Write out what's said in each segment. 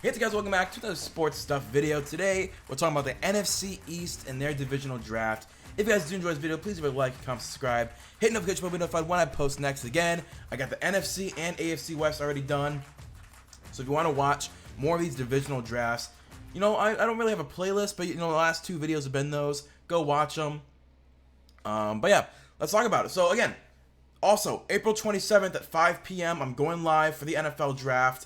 Hey guys, welcome back to another sports stuff video. Today, we're talking about the NFC East and their divisional draft. If you guys do enjoy this video, please leave a like, comment, subscribe, hit notification bell to be notified when I post next. Again, I got the NFC and AFC West already done. So if you want to watch more of these divisional drafts, you know, I don't really have a playlist, but you know, the last two videos have been those. Go watch them. But yeah, let's talk about it. So again, also, April 27th at 5 p.m., I'm going live for the NFL draft.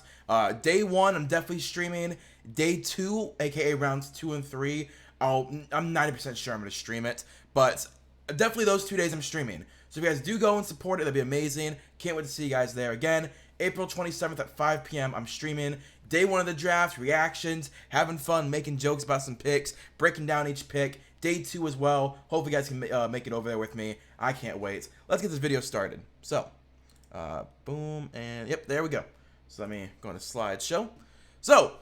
Day 1, I'm definitely streaming. Day 2, aka rounds 2 and 3, I'm 90% sure I'm going to stream it. But definitely those 2 days I'm streaming. So if you guys do go and support it, that'd be amazing. Can't wait to see you guys there. Again, April 27th at 5 p.m., I'm streaming. Day 1 of the draft, reactions, having fun, making jokes about some picks, breaking down each pick. Day 2 as well. Hopefully you guys can make it over there with me. I can't wait. Let's get this video started. So, boom, and yep, there we go. So let me go into slideshow. So,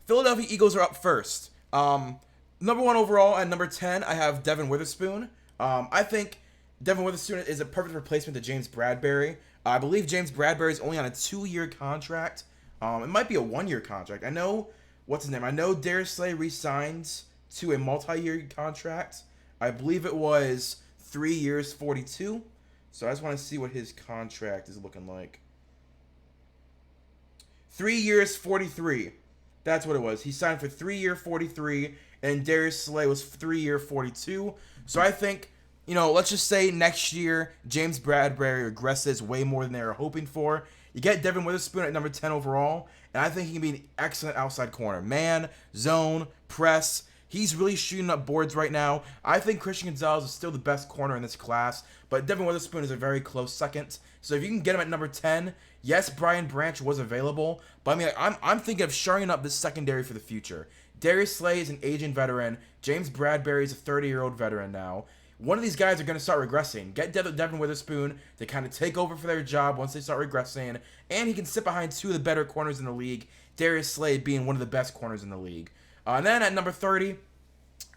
Philadelphia Eagles are up first. Number 1 overall and number 10, I have Devin Witherspoon. I think Devin Witherspoon is a perfect replacement to James Bradberry. I believe James Bradberry is only on a 2-year contract. It might be a 1-year contract. I know, what's his name? I know Darius Slay re-signed to a multi-year contract. I believe it was 3 years, 42. So I just want to see what his contract is looking like. 3 years, 43. That's what it was. He signed for 3 year, 43, and Darius Slay was 3 year, 42. So I think, you know, let's just say next year James Bradberry regresses way more than they were hoping for. You get Devin Witherspoon at number 10 overall, and I think he can be an excellent outside corner. Man, zone, press. He's really shooting up boards right now. I think Christian Gonzalez is still the best corner in this class, but Devin Witherspoon is a very close second. So if you can get him at number 10, yes, Brian Branch was available, but I mean, I'm thinking of shoring up this secondary for the future. Darius Slay is an aging veteran. James Bradberry is a 30-year-old veteran now. One of these guys are going to start regressing. Get Devin Witherspoon to kind of take over for their job once they start regressing, and he can sit behind 2 of the better corners in the league, Darius Slay being one of the best corners in the league. And then at number 30,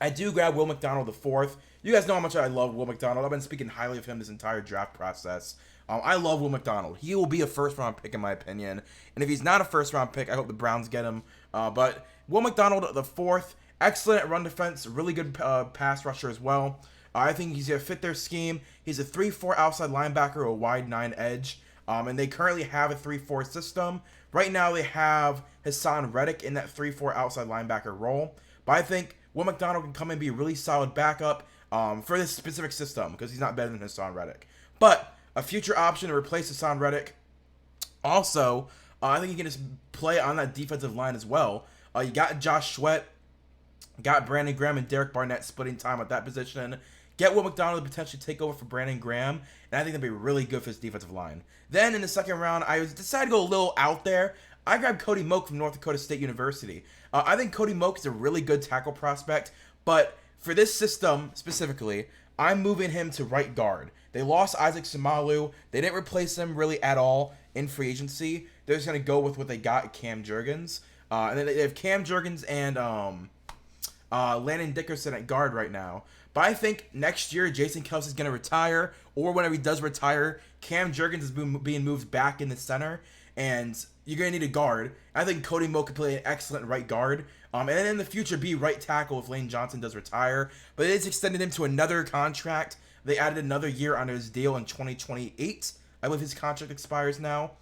I do grab Will McDonald IV. You guys know how much I love Will McDonald. I've been speaking highly of him this entire draft process. I love Will McDonald. He will be a first-round pick in my opinion. And if he's not a first-round pick, I hope the Browns get him. But Will McDonald IV, excellent at run defense, really good pass rusher as well. I think he's going to fit their scheme. He's a 3-4 outside linebacker, a wide 9 edge. And they currently have a 3-4 system. Right now they have Hassan Reddick in that 3-4 outside linebacker role. But I think Will McDonald can come and be a really solid backup for this specific system because he's not better than Hassan Reddick. But a future option to replace Hassan Reddick. Also, I think he can just play on that defensive line as well. You got Josh Sweat, got Brandon Graham and Derek Barnett splitting time at that position. Get Will McDonald to potentially take over for Brandon Graham, and I think that'd be really good for his defensive line. Then in the second round, I decided to go a little out there. I grabbed Cody Moak from North Dakota State University. I think Cody Moak is a really good tackle prospect, but for this system specifically, I'm moving him to right guard. They lost Isaac Samalu. They didn't replace him really at all in free agency. They're just going to go with what they got, Cam Jurgens. And then they have Cam Jurgens and Landon Dickerson at guard right now. But I think next year Jason Kelce's going to retire, or whenever he does retire, Cam Jurgens is being moved back in the center, and you're going to need a guard. I think Cody Moak could play an excellent right guard. And then in the future be right tackle if Lane Johnson does retire. But it's extended him to another contract. They added another year on his deal in 2028. I believe his contract expires now.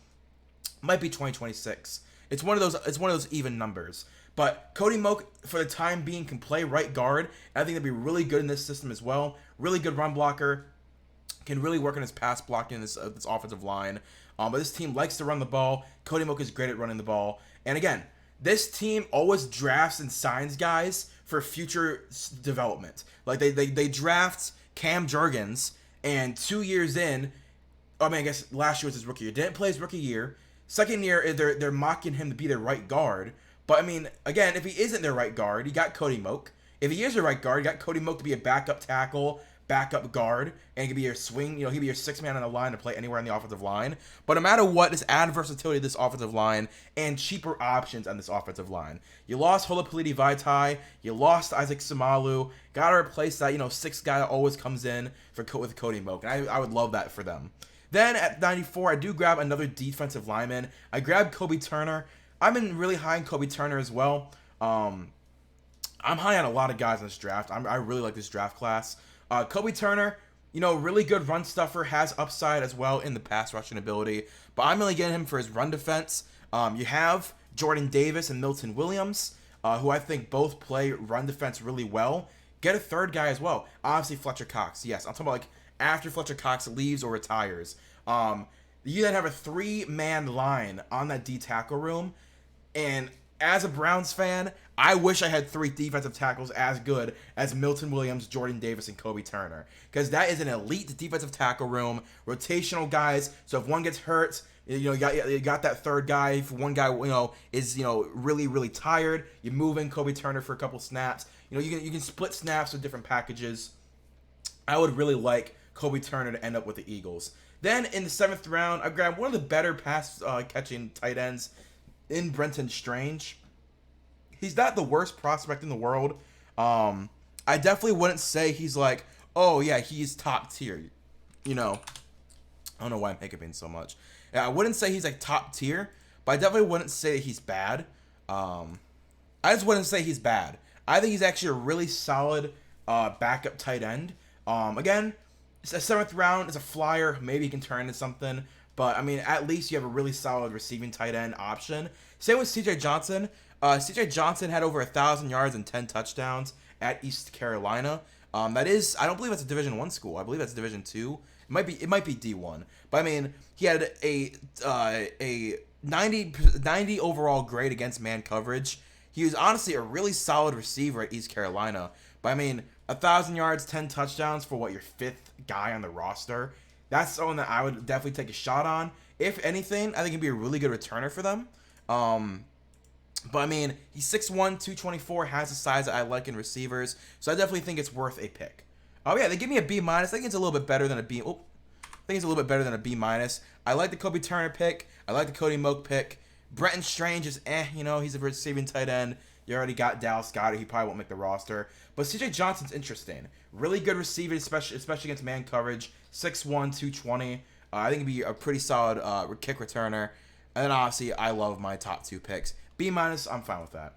Might be 2026. It's one of those even numbers. But Cody Moak, for the time being, can play right guard. I think that'd be really good in this system as well. Really good run blocker. Can really work on his pass blocking in this offensive line. But this team likes to run the ball. Cody Moak is great at running the ball. And again, this team always drafts and signs guys for future development. Like they draft Cam Jurgens, and 2 years in, I mean, I guess last year was his rookie year. Didn't play his rookie year. Second year, they're mocking him to be their right guard. But, I mean, again, if he isn't their right guard, you got Cody Moak. If he is their right guard, you got Cody Moak to be a backup tackle, backup guard, and he could be your swing, you know, he'd be your 6th man on the line to play anywhere on the offensive line. But no matter what, just add versatility to this offensive line and cheaper options on this offensive line. You lost Holopaliti Vaitai, you lost Isaac Samalu, got to replace that, you know, 6th guy that always comes in with Cody Moak, and I would love that for them. Then at 94, I do grab another defensive lineman. I grabbed Kobe Turner. I've been really high on Kobe Turner as well. I'm high on a lot of guys in this draft. I really like this draft class. Kobe Turner, really good run stuffer, has upside as well in the pass rushing ability. But I'm really getting him for his run defense. You have Jordan Davis and Milton Williams, who I think both play run defense really well. Get a third guy as well. Obviously, Fletcher Cox. Yes, I'm talking about like after Fletcher Cox leaves or retires. You then have a 3-man line on that D tackle room. And as a Browns fan, I wish I had 3 defensive tackles as good as Milton Williams, Jordan Davis, and Kobe Turner. Because that is an elite defensive tackle room, rotational guys. So if one gets hurt, you got that third guy. If one guy, is really really tired, you move in Kobe Turner for a couple snaps. You can split snaps with different packages. I would really like Kobe Turner to end up with the Eagles. Then in the 7th round, I grabbed one of the better pass catching tight ends in Brenton Strange. He's not the worst prospect in the world. I definitely wouldn't say he's like, oh yeah, he's top tier. I don't know why I'm hiccuping so much. Yeah, I wouldn't say he's like top tier, but I definitely wouldn't say he's bad. I just wouldn't say he's bad. I think he's actually a really solid backup tight end. Again, it's a 7th round. It's a flyer. Maybe he can turn into something. But, I mean, at least you have a really solid receiving tight end option. Same with C.J. Johnson. C.J. Johnson had over 1,000 yards and 10 touchdowns at East Carolina. That is, I don't believe that's a Division I school. I believe that's Division II. It might be D1. But, I mean, he had a 90 overall grade against man coverage. He was honestly a really solid receiver at East Carolina. But, I mean, 1,000 yards, 10 touchdowns for your 5th guy on the roster. That's someone that I would definitely take a shot on. If anything, I think he'd be a really good returner for them. But I mean, he's 6'1", 224, has the size that I like in receivers, so I definitely think it's worth a pick. Oh yeah, they give me a B-. I think it's a little bit better than a B. I think it's a little bit better than a B-. I like the Kobe Turner pick. I like the Cody Moak pick. Brenton Strange is he's a receiving tight end. You already got Dallas Goedert. He probably won't make the roster. But C.J. Johnson's interesting. Really good receiving, especially against man coverage. 6'1", 220. I think he'd be a pretty solid kick returner. And then obviously, I love my top 2 picks. B-, I'm fine with that.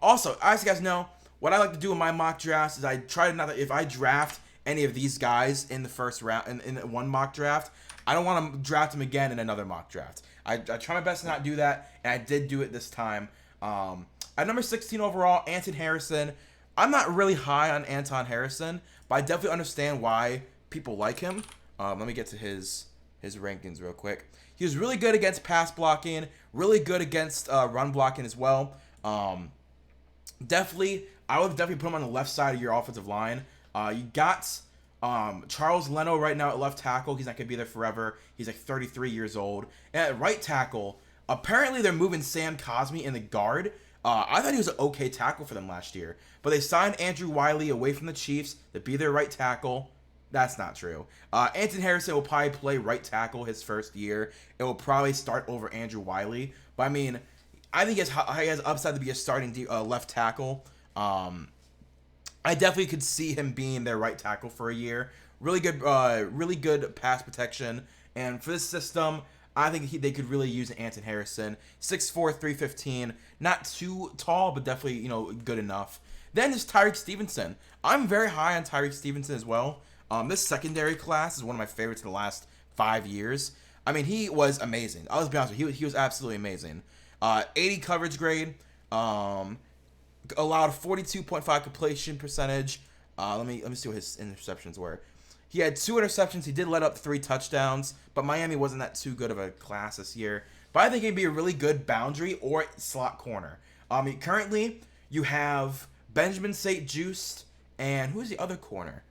Also, as you guys know, what I like to do in my mock drafts is I try to if I draft any of these guys in the first round, in one mock draft, I don't want to draft them again in another mock draft. I try my best to not do that, and I did do it this time. At number 16 overall, Anton Harrison. I'm not really high on Anton Harrison, but I definitely understand why people like him. Let me get to his rankings real quick. He was really good against pass blocking, really good against run blocking as well. I would definitely put him on the left side of your offensive line. You got Charles Leno right now at left tackle. He's not going to be there forever. He's like 33 years old. And at right tackle, apparently they're moving Sam Cosmi in the guard. I thought he was an okay tackle for them last year. But they signed Andrew Wiley away from the Chiefs to be their right tackle. That's not true. Anton Harrison will probably play right tackle his first year. It will probably start over Andrew Wiley. But, I mean, I think he has upside to be a starting left tackle. I definitely could see him being their right tackle for a year. Really good pass protection. And for this system, I think they could really use Anton Harrison. 6'4", 315. Not too tall, but definitely, good enough. Then there's Tyreek Stevenson. I'm very high on Tyreek Stevenson as well. This secondary class is one of my favorites in the last 5 years. I mean, he was amazing. I'll just be honest with you. He was absolutely amazing. 80 coverage grade. Allowed 42.5 completion percentage. Let me see what his interceptions were. He had 2 interceptions. He did let up 3 touchdowns, but Miami wasn't that too good of a class this year. But I think he'd be a really good boundary or slot corner. Currently, you have Benjamin St. Juste, and who's the other corner?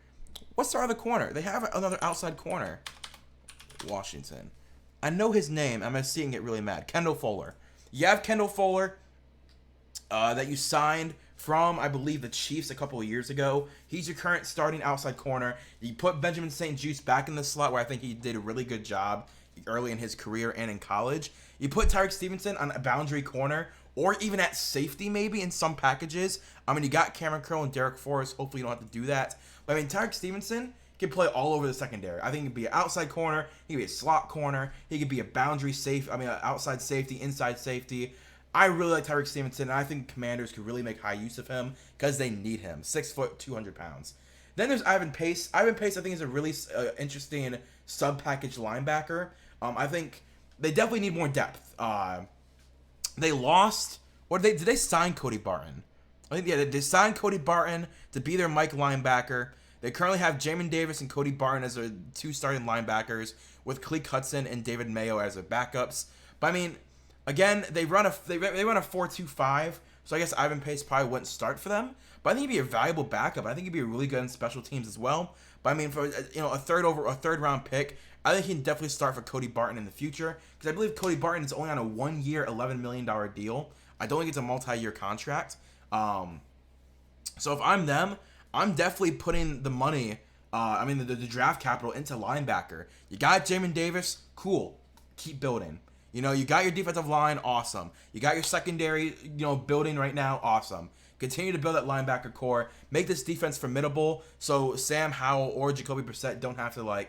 What's their other corner? They have another outside corner. Washington. I know his name. I'm seeing it really mad. Kendall Fuller. You have Kendall Fuller that you signed from, I believe, the Chiefs a couple of years ago. He's your current starting outside corner. You put Benjamin St. Juste back in the slot where I think he did a really good job early in his career and in college. You put Tyreek Stevenson on a boundary corner or even at safety maybe in some packages. I mean, you got Cameron Curl and Derek Forrest. Hopefully you don't have to do that. But I mean, Tyreek Stevenson can play all over the secondary. I think he could be an outside corner. He could be a slot corner. He could be a boundary safe. I mean, an outside safety, inside safety. I really like Tyreek Stevenson, and I think Commanders could really make high use of him because they need him. 6 foot, 200 pounds. Then there's Ivan Pace. Ivan Pace, I think, is a really interesting sub-package linebacker. I think they definitely need more depth. They lost, or did they sign Cody Barton? I think, yeah, they signed Cody Barton to be their Mike linebacker. They currently have Jamin Davis and Cody Barton as their 2 starting linebackers, with Cleek Hudson and David Mayo as their backups. But I mean, again, they run a 4-2-5, so I guess Ivan Pace probably wouldn't start for them. But I think he'd be a valuable backup. I think he'd be really good in special teams as well. But I mean, for a third round pick, I think he can definitely start for Cody Barton in the future, because I believe Cody Barton is only on a 1-year, $11 million deal. I don't think it's a multi-year contract. So if I'm them, I'm definitely putting the money, the draft capital into linebacker. You got Jamin Davis, cool. Keep building. You got your defensive line, awesome. You got your secondary, building right now, awesome. Continue to build that linebacker core. Make this defense formidable, so Sam Howell or Jacoby Brissett don't have to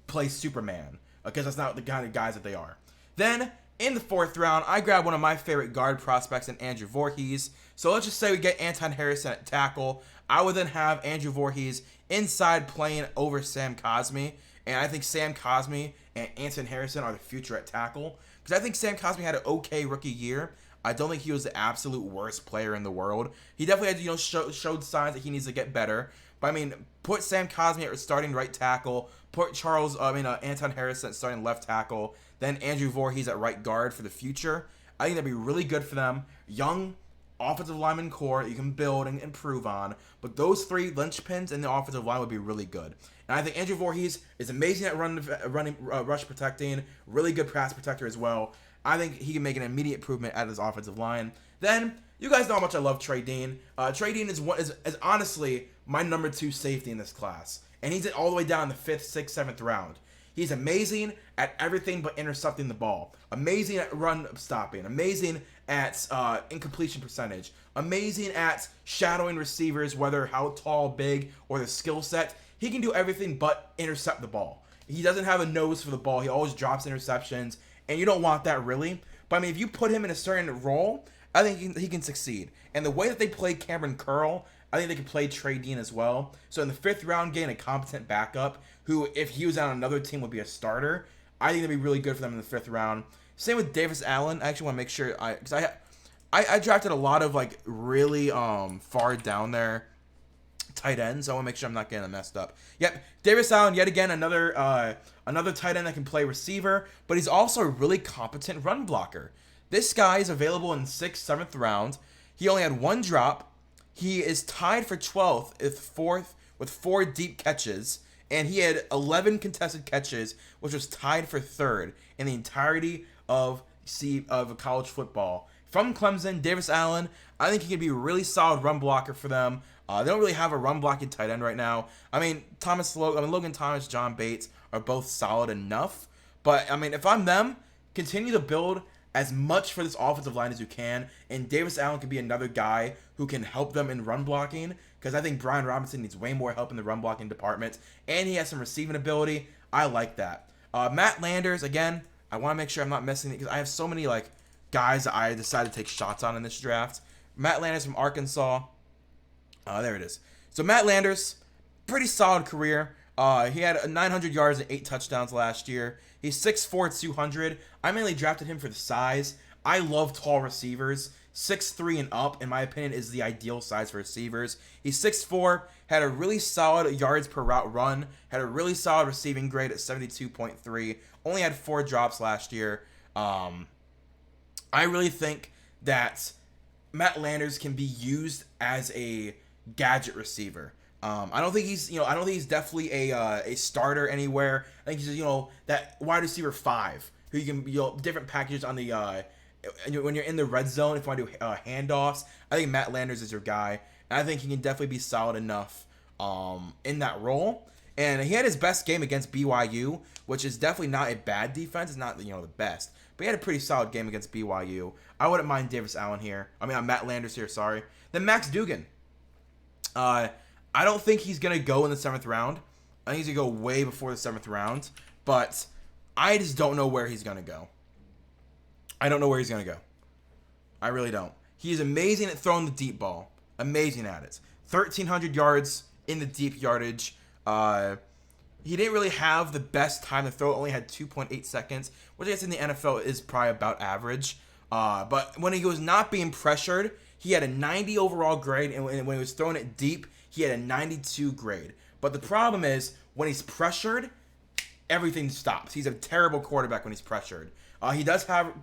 play Superman, because that's not the kind of guys that they are. Then in the 4th round, I grabbed one of my favorite guard prospects in Andrew Voorhees. So let's just say we get Anton Harrison at tackle. I would then have Andrew Voorhees inside playing over Sam Cosmi, and I think Sam Cosmi and Anton Harrison are the future at tackle, because I think Sam Cosmi had an okay rookie year. I don't think he was the absolute worst player in the world. He definitely had, showed signs that he needs to get better. But I mean, put Sam Cosmi at starting right tackle. Put Anton Harrison at starting left tackle. Then Andrew Voorhees at right guard for the future. I think that'd be really good for them. Young offensive lineman core that you can build and improve on. But those 3 linchpins in the offensive line would be really good. And I think Andrew Voorhees is amazing at running rush protecting. Really good pass protector as well. I think he can make an immediate improvement at his offensive line. Then, you guys know how much I love Trey Dean. Trey Dean is honestly my number 2 safety in this class. And he's all the way down in the 5th, 6th, 7th round. He's amazing at everything but intercepting the ball. Amazing at run stopping. Amazing at incompletion percentage. Amazing at shadowing receivers, whether how tall, big, or the skill set. He can do everything but intercept the ball. He doesn't have a nose for the ball. He always drops interceptions. And you don't want that really. But I mean, if you put him in a certain role, I think he can succeed. And the way that they play Cameron Curl, I think they can play Trey Dean as well. So in the 5th round, getting a competent backup who, if he was on another team, would be a starter. I think that'd be really good for them in the 5th round. Same with Davis Allen. I actually want to make sure because I drafted a lot of really far down there tight ends. So I want to make sure I'm not getting them messed up. Yep, Davis Allen, yet again, another tight end that can play receiver, but he's also a really competent run blocker. This guy is available in the 6th, 7th round. He only had 1 drop. He is tied for 12th with 4 deep catches, and he had 11 contested catches, which was tied for 3rd in the entirety of college football. From Clemson, Davis Allen, I think he can be a really solid run blocker for them. They don't really have a run blocking tight end right now. I mean, Logan Thomas, John Bates are both solid enough. But, I mean, if I'm them, continue to build as much for this offensive line as you can. And Davis Allen can be another guy who can help them in run blocking, because I think Brian Robinson needs way more help in the run blocking department. And he has some receiving ability. I like that. Matt Landers, again, I want to make sure I'm not missing it, because I have so many guys that I decided to take shots on in this draft. Matt Landers from Arkansas. There it is. So Matt Landers, pretty solid career. He had 900 yards and 8 touchdowns last year. He's 6'4", 200. I mainly drafted him for the size. I love tall receivers. 6'3" and up, in my opinion, is the ideal size for receivers. He's 6'4", had a really solid yards per route run, had a really solid receiving grade at 72.3. Only had 4 drops last year. I really think that Matt Landers can be used as a gadget receiver. I don't think he's definitely a starter anywhere. I think he's just, that wide receiver 5 who you can, different packages on the when you're in the red zone, if you want to do handoffs. I think Matt Landers is your guy, and I think he can definitely be solid enough in that role. And he had his best game against BYU, which is definitely not a bad defense. It's not the best, but he had a pretty solid game against BYU. I wouldn't mind Davis Allen here. Matt Landers here. Sorry. Then Max Duggan. I don't think he's gonna go in the 7th round. I think he's gonna go way before the 7th round, but I just don't know where he's gonna go. I don't know where he's gonna go. I really don't. He's amazing at throwing the deep ball. Amazing at it. 1,300 yards in the deep yardage. He didn't really have the best time to throw. Only had 2.8 seconds, which I guess in the NFL is probably about average. But when he was not being pressured, he had a 90 overall grade, and when he was throwing it deep, he had a 92 grade. But the problem is, when he's pressured, everything stops. He's a terrible quarterback when he's pressured. He does have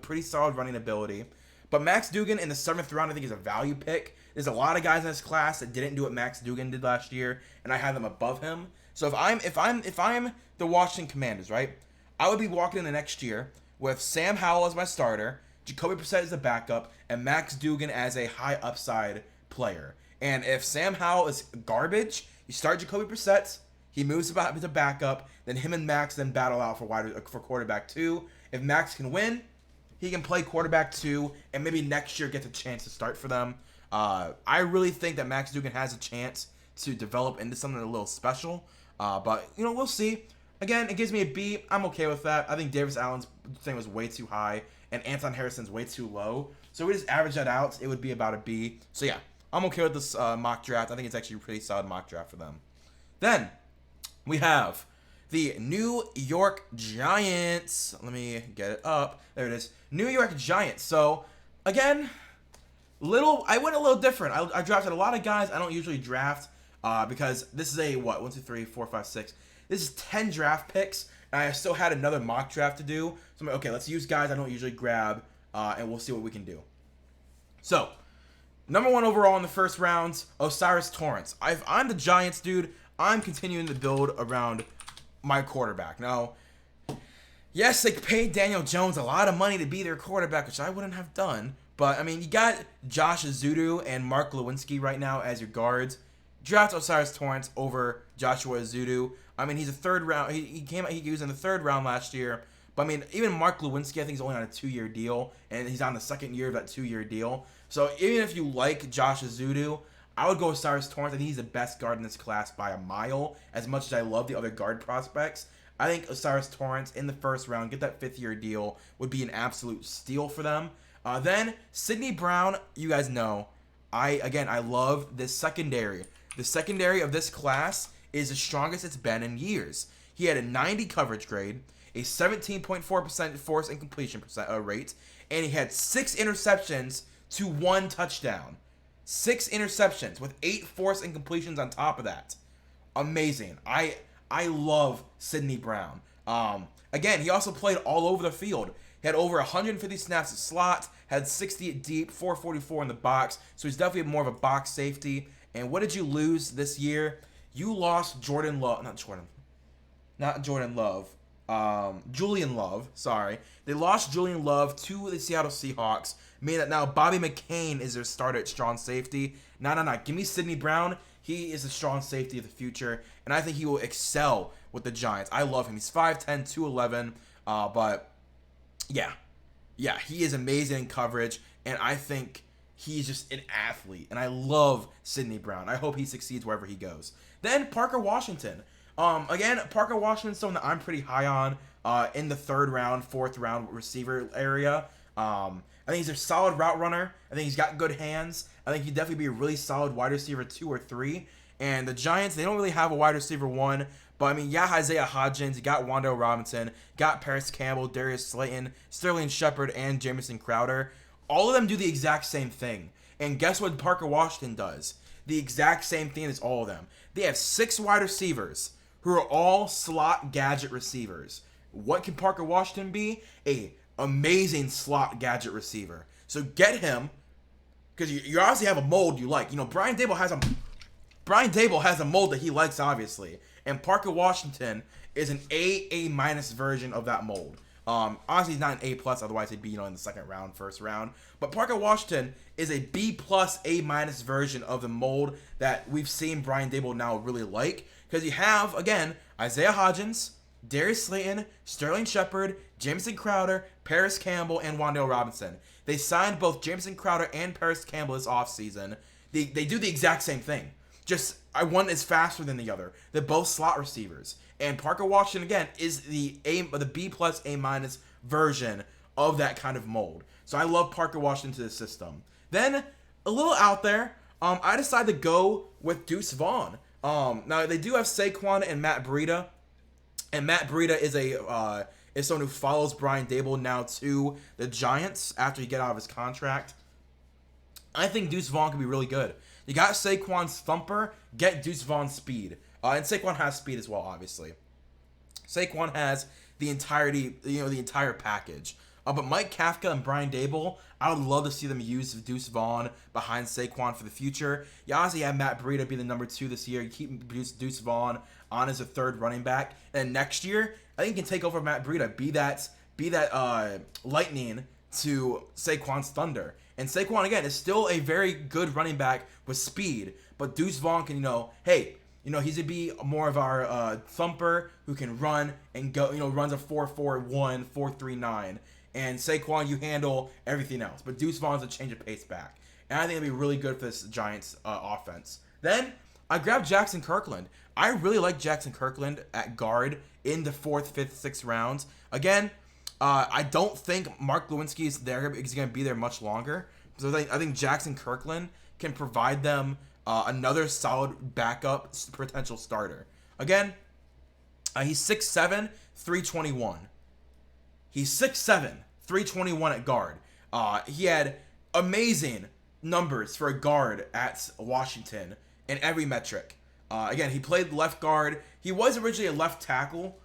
pretty solid running ability. But Max Duggan in the 7th round, I think, is a value pick. There's a lot of guys in this class that didn't do what Max Duggan did last year, and I have them above him. So if I'm the Washington Commanders, right, I would be walking in the next year with Sam Howell as my starter, Jacoby Brissett as the backup, and Max Duggan as a high upside player. And if Sam Howell is garbage, you start Jacoby Brissett, he moves about as a backup, then him and Max then battle out for quarterback 2. If Max can win, he can play quarterback 2, and maybe next year gets a chance to start for them. I really think that Max Duggan has a chance to develop into something a little special. But, we'll see. Again, it gives me a B. I'm okay with that. I think Davis Allen's thing was way too high, and Anton Harrison's way too low. So we just average that out. It would be about a B. So, yeah, I'm okay with this mock draft. I think it's actually a pretty solid mock draft for them. Then we have the New York Giants. Let me get it up. There it is. New York Giants. So, again, I went a little different. I drafted a lot of guys I don't usually draft because this is a, 1, 2, 3, 4, 5, 6. This is 10 draft picks, and I still had another mock draft to do. So I'm like, okay, let's use guys I don't usually grab, and we'll see what we can do. So, number 1 overall in the first round, Osiris Torrance. I'm the Giants, dude. I'm continuing to build around my quarterback. Now, yes, they paid Daniel Jones a lot of money to be their quarterback, which I wouldn't have done. But, I mean, you got Josh Azudu and Mark Lewinsky right now as your guards. Draft Osiris Torrance over Joshua Azudu. I mean, he's a third round. He was in the 3rd round last year. But, I mean, even Mark Lewinsky, I think, is only on a 2-year deal. And he's on the 2nd year of that 2-year deal. So, even if you like Josh Azudu, I would go Osiris Torrance. I think he's the best guard in this class by a mile. As much as I love the other guard prospects, I think Osiris Torrance in the 1st round, get that 5th-year deal, would be an absolute steal for them. Then, Sidney Brown, you guys know, I love this secondary. The secondary of this class is the strongest it's been in years. He had a 90 coverage grade, a 17.4% force and completion rate, and he had 6 interceptions to 1 touchdown. 6 interceptions with 8 force and completions on top of that. Amazing. I love Sidney Brown. Again, he also played all over the field. He had over 150 snaps at slot, had 60 at deep, 444 in the box, so he's definitely more of a box safety. And what did you lose this year? You lost Julian Love, sorry. They lost Julian Love to the Seattle Seahawks, meaning that now Bobby McCain is their starter at strong safety. No. Give me Sidney Brown. He is a strong safety of the future, and I think he will excel with the Giants. I love him. He's 5'10", 211, but yeah, he is amazing in coverage, and I think he's just an athlete, and I love Sidney Brown. I hope he succeeds wherever he goes. Then Parker Washington. Again, Parker Washington's someone that I'm pretty high on in the 3rd round, 4th round receiver area. I think he's a solid route runner. I think he's got good hands. I think he'd definitely be a really solid wide receiver 2 or 3. And the Giants, they don't really have a wide receiver 1. But, I mean, Isaiah Hodgins, you got Wan'Dale Robinson, got Paris Campbell, Darius Slayton, Sterling Shepard, and Jamison Crowder. All of them do the exact same thing. And guess what Parker Washington does? The exact same thing as all of them. They have 6 wide receivers who are all slot gadget receivers. What can Parker Washington be? A amazing slot gadget receiver. So get him, because you obviously have a mold you like. Brian Dable has a mold that he likes, obviously. And Parker Washington is an A minus version of that mold. Honestly, he's not an A plus, otherwise he'd be, in the 2nd round, 1st round. But Parker Washington is a B plus, A minus version of the mold that we've seen Brian Dable now really like. Because you have, again, Isaiah Hodgins, Darius Slayton, Sterling Shepard, Jamison Crowder, Paris Campbell, and Wan'Dale Robinson. They signed both Jamison Crowder and Paris Campbell this offseason. They do the exact same thing. Just one is faster than the other. They're both slot receivers. And Parker Washington, again, is the B plus, A minus version of that kind of mold. So I love Parker Washington to the system. Then, a little out there, I decided to go with Deuce Vaughn. Now, they do have Saquon and Matt Breida. And Matt Breida is someone who follows Brian Daboll now to the Giants after he get out of his contract. I think Deuce Vaughn can be really good. You got Saquon's thumper, get Deuce Vaughn's speed. And Saquon has speed as well, obviously. Saquon has the entire package. But Mike Kafka and Brian Daboll, I would love to see them use Deuce Vaughn behind Saquon for the future. You obviously have Matt Breida be the number 2 this year. You keep Deuce Vaughn on as a third running back. And next year, I think he can take over Matt Breida. Be that lightning to Saquon's thunder. And Saquon, again, is still a very good running back with speed. But Deuce Vaughn can, he's going to be more of our thumper who can run and go, runs a 4.41, 4.39. And Saquon, you handle everything else. But Deuce Vaughn's a change of pace back. And I think it'll be really good for this Giants offense. Then, I grabbed Jackson Kirkland. I really like Jackson Kirkland at guard in the 4th, 5th, 6th rounds. Again, I don't think Mark Lewinsky is going to be there much longer. So I think Jackson Kirkland can provide them another solid backup potential starter. Again, he's 6'7", 321. He's 6'7", 321 at guard. He had amazing numbers for a guard at Washington in every metric. Again, he played left guard. He was originally a left tackle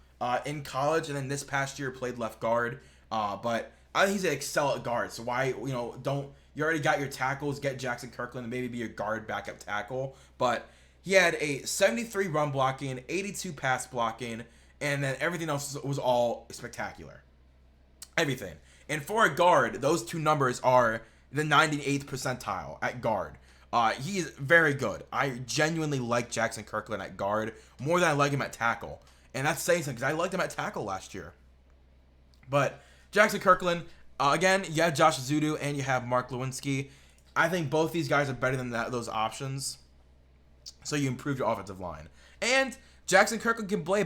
in college, and then this past year played left guard. But I think he's an excel at guard. So why, you already got your tackles, get Jackson Kirkland and maybe be your guard backup tackle. But he had a 73 run blocking, 82 pass blocking, and then everything else was all spectacular. Everything. And for a guard, those two numbers are the 98th percentile at guard. He is very good. I genuinely like Jackson Kirkland at guard more than I like him at tackle. And that's saying something because I liked him at tackle last year. But Jackson Kirkland, again, you have Josh Zudu and you have Mark Lewinsky. I think both these guys are better than those options. So you improve your offensive line. And Jackson Kirkland can play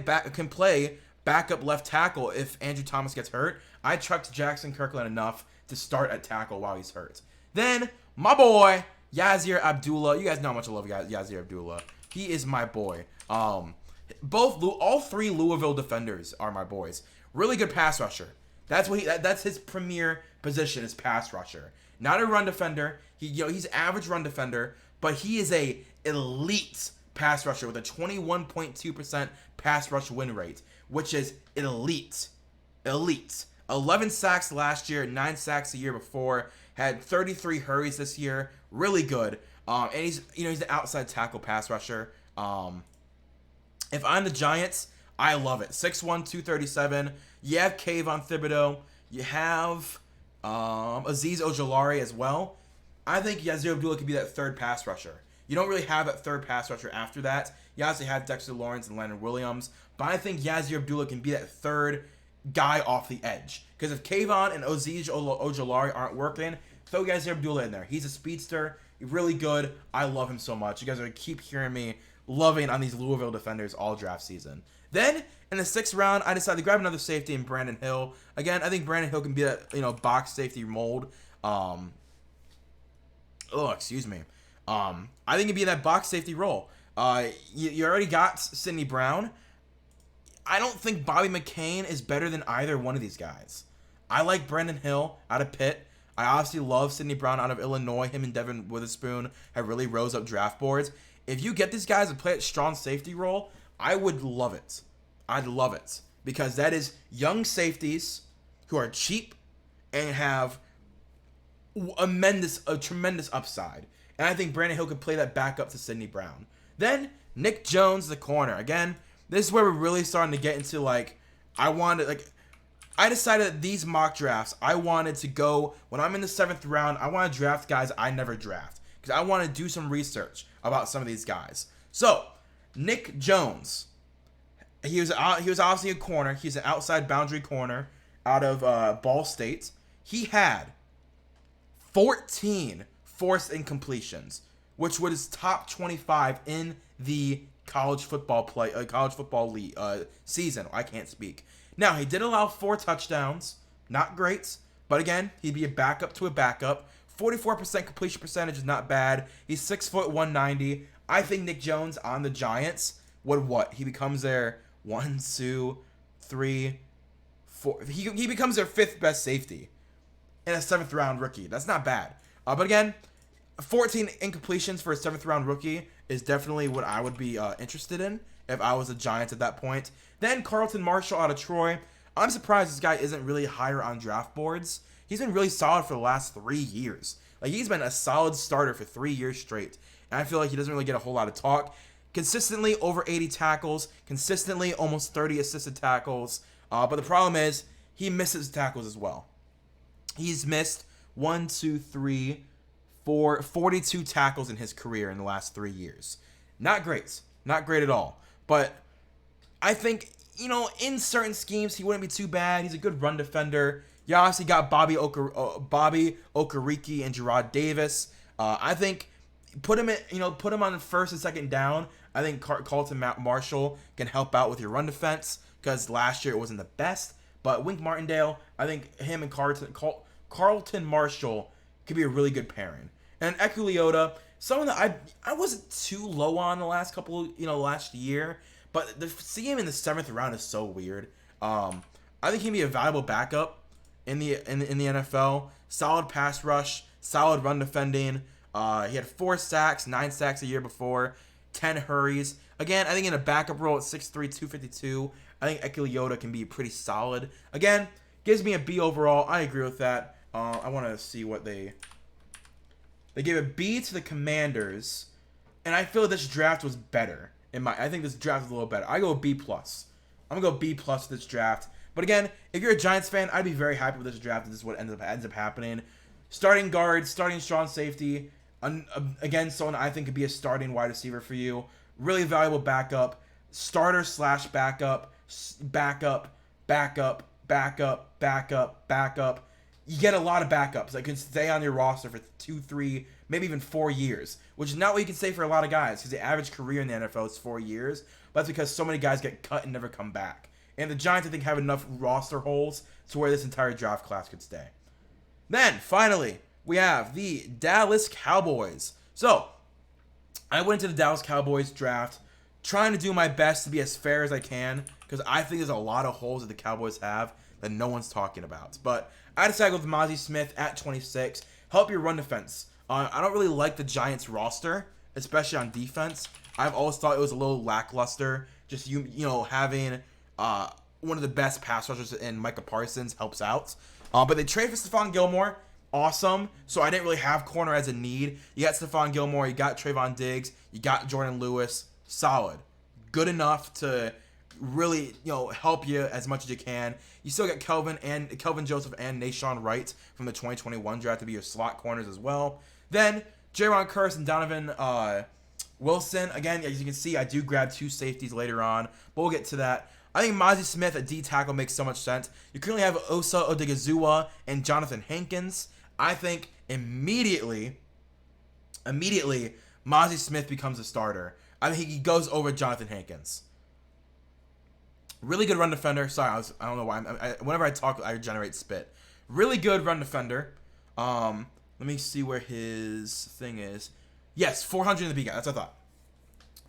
backup left tackle if Andrew Thomas gets hurt. I trust Jackson Kirkland enough to start at tackle while he's hurt. Then, my boy, Yazir Abdullah. You guys know how much I love Yazir Abdullah. He is my boy. All 3 Louisville defenders are my boys. Really good pass rusher. That's his premier position is pass rusher. Not a run defender. He's average run defender, but he is a elite pass rusher with a 21.2% pass rush win rate, which is elite. 11 sacks last year, 9 sacks the year before. Had 33 hurries this year. Really good. And he's an outside tackle pass rusher. If I'm the Giants, I love it. 6'1", 237. You have Kayvon Thibodeau. You have Azeez Ojulari as well. I think Yazir Abdullah could be that third pass rusher. You don't really have that third pass rusher after that. You obviously have Dexter Lawrence and Leonard Williams. But I think Yazir Abdullah can be that third guy off the edge. Because if Kayvon and Azeez Ojulari aren't working, throw Yazir Abdullah in there. He's a speedster. He's really good. I love him so much. You guys are going to keep hearing me loving on these Louisville defenders all draft season. Then, in the 6th round, I decided to grab another safety in Brandon Hill. Again, I think Brandon Hill can be that, box safety mold. Excuse me. I think he'd be in that box safety role. You already got Sidney Brown. I don't think Bobby McCain is better than either one of these guys. I like Brandon Hill out of Pitt. I obviously love Sidney Brown out of Illinois. Him and Devin Witherspoon have really rose up draft boards. If you get these guys to play a strong safety role, I would love it. I'd love it. Because that is young safeties who are cheap and have a tremendous upside. And I think Brandon Hill could play that back up to Sidney Brown. Then, Nick Jones, the corner. Again, this is where we're really starting to get into, I decided that these mock drafts, I wanted to go, when I'm in the 7th round, I want to draft guys I never draft. Because I want to do some research about some of these guys. So, Nick Jones. He was obviously a corner. He's an outside boundary corner out of Ball State. He had 14 forced incompletions, which was top 25 in the college football league season. I can't speak. Now, he did allow 4 touchdowns. Not great, But again, he'd be a backup to a backup. 44% completion percentage is not bad. He's 6', 190. I think Nick Jones on the Giants would what? He becomes their 1, 2, 3, 4. He becomes their 5th best safety in a 7th round rookie. That's not bad. But again, 14 incompletions for a 7th round rookie is definitely what I would be interested in if I was a Giants at that point. Then Carlton Martial out of Troy. I'm surprised this guy isn't really higher on draft boards. He's been really solid for the last 3 years. Like, he's been a solid starter for 3 years straight. And I feel like he doesn't really get a whole lot of talk. Consistently over 80 tackles. Consistently almost 30 assisted tackles. But the problem is, he misses tackles as well. He's missed 42 tackles in his career in the last 3 years. Not great. Not great at all. But I think, in certain schemes, he wouldn't be too bad. He's a good run defender. You obviously got Bobby Okereke and Gerard Davis. I think put him on first and second down. I think Carlton Martial can help out with your run defense because last year it wasn't the best. But Wink Martindale, I think him and Carlton Martial could be a really good pairing. And Eku Leota, someone that I wasn't too low on the last last year, but to see him in the 7th round is so weird. I think he'd be a valuable backup in the NFL. Solid pass rush, solid run defending. He had 4 sacks, 9 sacks a year before, 10 hurries. Again, I think in a backup role at 6'3", 252, I think Eku Leota can be pretty solid. Again, gives me a B overall. I agree with that. I want to see what they gave a B to the Commanders, and I feel this draft was better. I think this draft is a little better. I go B+. I'm gonna go B+ with this draft. But again, if you're a Giants fan, I'd be very happy with this draft. This is what ends up happening. Starting guard, starting strong safety. Again, someone I think could be a starting wide receiver for you. Really valuable backup. Starter / backup. Backup. You get a lot of backups that can stay on your roster for 2, 3, maybe even 4 years, which is not what you can say for a lot of guys because the average career in the NFL is 4 years. But that's because so many guys get cut and never come back. And the Giants, I think, have enough roster holes to where this entire draft class could stay. Then, finally, we have the Dallas Cowboys. So, I went to the Dallas Cowboys draft trying to do my best to be as fair as I can because I think there's a lot of holes that the Cowboys have that no one's talking about. But I decided to go with Mozzie Smith at 26. Help your run defense. I don't really like the Giants roster, especially on defense. I've always thought it was a little lackluster. Just having one of the best pass rushers in Micah Parsons helps out. But they traded for Stephon Gilmore. Awesome. So I didn't really have corner as a need. You got Stephon Gilmore. You got Trayvon Diggs. You got Jordan Lewis. Solid. Good enough to really, help you as much as you can. You still got Kelvin Joseph and Nashawn Wright from the 2021 draft to be your slot corners as well. Then Jaron Curse and Donovan Wilson. Again, as you can see, I do grab 2 safeties later on, but we'll get to that. I think Mozzie Smith at D tackle makes so much sense. You currently have Osa Odigizua and Jonathan Hankins. I think immediately, Mozzie Smith becomes a starter. I think he goes over Jonathan Hankins. Really good run defender. Sorry, I don't know why. Whenever I talk, I generate spit. Really good run defender. Let me see where his thing is. Yes, 400 in the B gap. That's what I thought.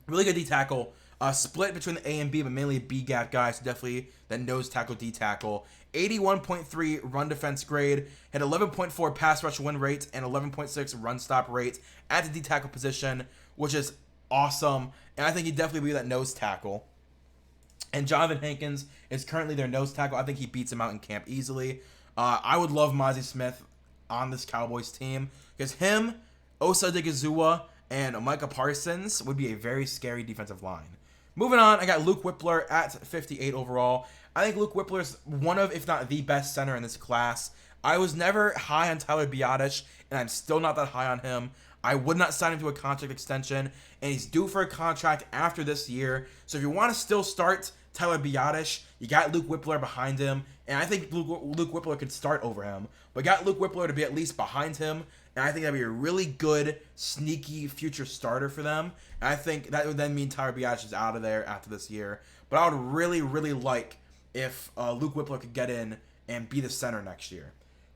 Really good D tackle. Split between the A and B, but mainly a B gap guy. So definitely that nose tackle, D tackle. 81.3 run defense grade. Had 11.4 pass rush win rate and 11.6 run stop rate at the D tackle position, which is awesome. And I think he'd definitely be that nose tackle. And Jonathan Hankins is currently their nose tackle. I think he beats him out in camp easily. I would love Mozzie Smith on this Cowboys team because him, Osa Odigizua, and Micah Parsons would be a very scary defensive line. Moving on, I got Luke Whippler at 58 overall. I think Luke Whippler is one of, if not the best center in this class. I was never high on Tyler Biadasz, and I'm still not that high on him. I would not sign him to a contract extension, and he's due for a contract after this year. So if you want to still start Tyler Biadasz, you got Luke Whippler behind him, and I think Luke Whippler could start over him. But got Luke Whippler to be at least behind him, and I think that'd be a really good, sneaky future starter for them. And I think that would then mean Tyler Biadasz is out of there after this year. But I would really, really like if Luke Whippler could get in and be the center next year.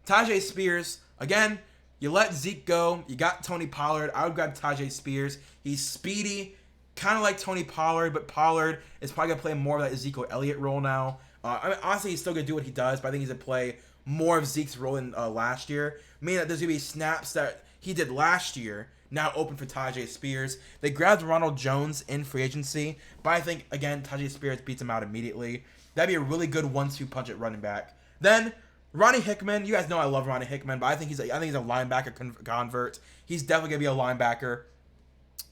Tajay Spears, again, you let Zeke go. You got Tony Pollard. I would grab Tajay Spears. He's speedy, kind of like Tony Pollard, but Pollard is probably going to play more of that Ezekiel Elliott role now. I mean, honestly, he's still going to do what he does, but I think he's going to play more of Zeke's role than last year. Meaning that there's going to be snaps that he did last year now open for Tajay Spears. They grabbed Ronald Jones in free agency, but I think, again, Tajay Spears beats him out immediately. That'd be a really good 1-2 punch at running back. Then Ronnie Hickman, you guys know I love Ronnie Hickman, but I think he's a linebacker convert. He's definitely gonna be a linebacker.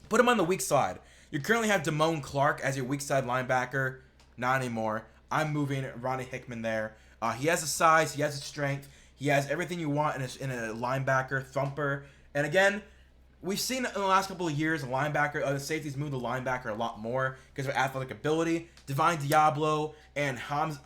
Put him on the weak side. You currently have Damone Clark as your weak side linebacker. Not anymore. I'm moving Ronnie Hickman there. He has the size, he has the strength, he has everything you want in a linebacker thumper. And again, we've seen in the last couple of years, the safeties move the linebacker a lot more because of athletic ability. Divine Diablo and Hamza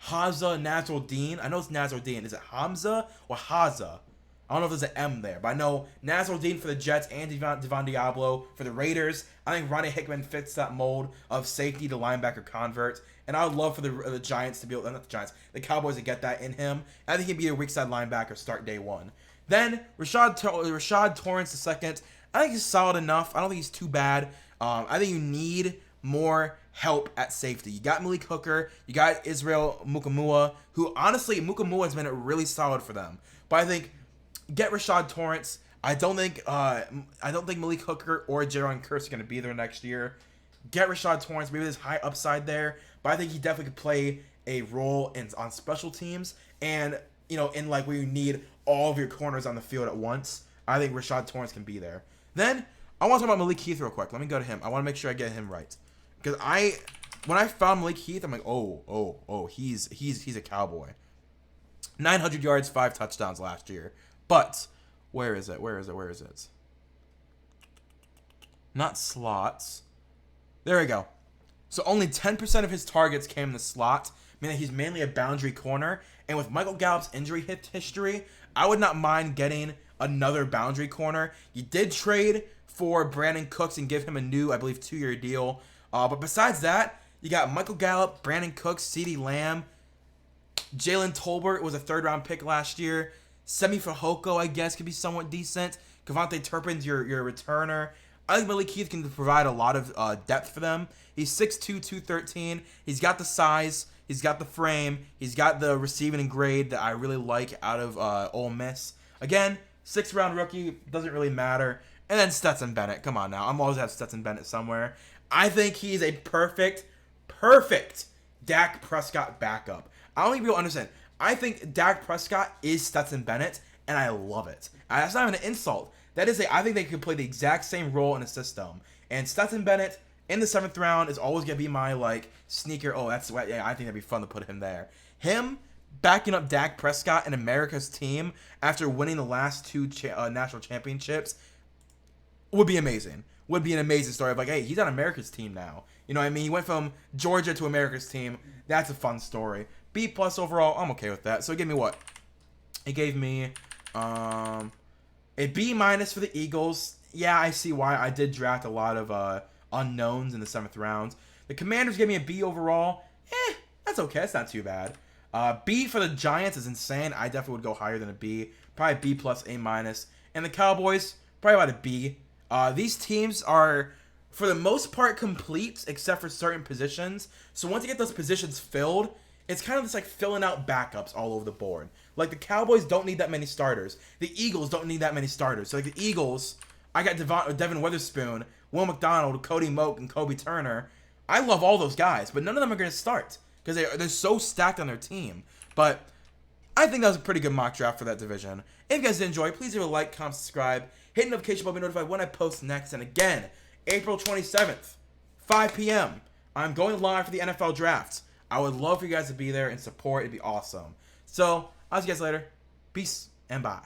Nasruddin? I know it's Nasruddin. Is it Hamza or Haza? I don't know if there's an M there, but I know Nasruddin for the Jets and Divine Diablo for the Raiders. I think Ronnie Hickman fits that mold of safety to linebacker convert. And I would love for the Giants to be able, not the Giants, the Cowboys to get that in him. I think he'd be a weak side linebacker start day one. Then Rashad Torrance II. I think he's solid enough. I don't think he's too bad. I think you need more help at safety. You got Malik Hooker. You got Israel Mukamua, who honestly Mukamua has been really solid for them. But I think get Rashad Torrance. I don't think Malik Hooker or Jaron Kearse are going to be there next year. Get Rashad Torrance. Maybe there's high upside there, but I think he definitely could play a role on special teams and in like where you need all of your corners on the field at once. I think Rashad Torrance can be there. Then I want to talk about Malik Heath real quick. Let me go to him. I want to make sure I get him right. Because when I found Malik Heath, I'm like, he's a Cowboy. 900 yards, 5 touchdowns last year. But where is it? Not slots. There we go. So only 10% of his targets came in the slot, meaning he's mainly a boundary corner. And with Michael Gallup's injury history, I would not mind getting another boundary corner. You did trade for Brandon Cooks and give him a new, I believe, 2-year deal. But besides that, you got Michael Gallup, Brandon Cooks, CeeDee Lamb, Jalen Tolbert was a 3rd-round pick last year. Semi Fehoko, I guess, could be somewhat decent. Kevontae Turpin's your returner. I think Malik Heath can provide a lot of depth for them. He's 6'2", 213. He's got the size. He's got the frame. He's got the receiving and grade that I really like out of Ole Miss. Again, 6th-round rookie. Doesn't really matter. And then Stetson Bennett. Come on now. I'm always have Stetson Bennett somewhere. I think he's a perfect Dak Prescott backup. I don't think people understand. I think Dak Prescott is Stetson Bennett, and I love it. That's not even an insult. I think they could play the exact same role in a system. And Stetson Bennett in the 7th round is always going to be my, sneaker. Oh, I think that'd be fun to put him there. Him backing up Dak Prescott and America's team after winning the last 2 national championships would be amazing. Would be an amazing story of hey, he's on America's team now. You know what I mean? He went from Georgia to America's team. That's a fun story. B+ overall, I'm okay with that. So it gave me what? It gave me a B- for the Eagles. Yeah, I see why. I did draft a lot of unknowns in the 7th round. The Commanders gave me a B overall. That's okay. That's not too bad. B for the Giants is insane. I definitely would go higher than a B. Probably B+, A-. And the Cowboys, probably about a B. These teams are, for the most part, complete except for certain positions. So once you get those positions filled, it's kind of just like filling out backups all over the board. Like the Cowboys don't need that many starters. The Eagles don't need that many starters. So like the Eagles, I got Devin Witherspoon, Will McDonald, Cody Moak, and Kobe Turner. I love all those guys, but none of them are going to start because they're so stacked on their team. But I think that was a pretty good mock draft for that division. If you guys did enjoy, please leave a like, comment, subscribe, hit the notification bell to be notified when I post next. And again, April 27th, 5 p.m., I'm going live for the NFL draft. I would love for you guys to be there and support. It'd be awesome. So, I'll see you guys later. Peace and bye.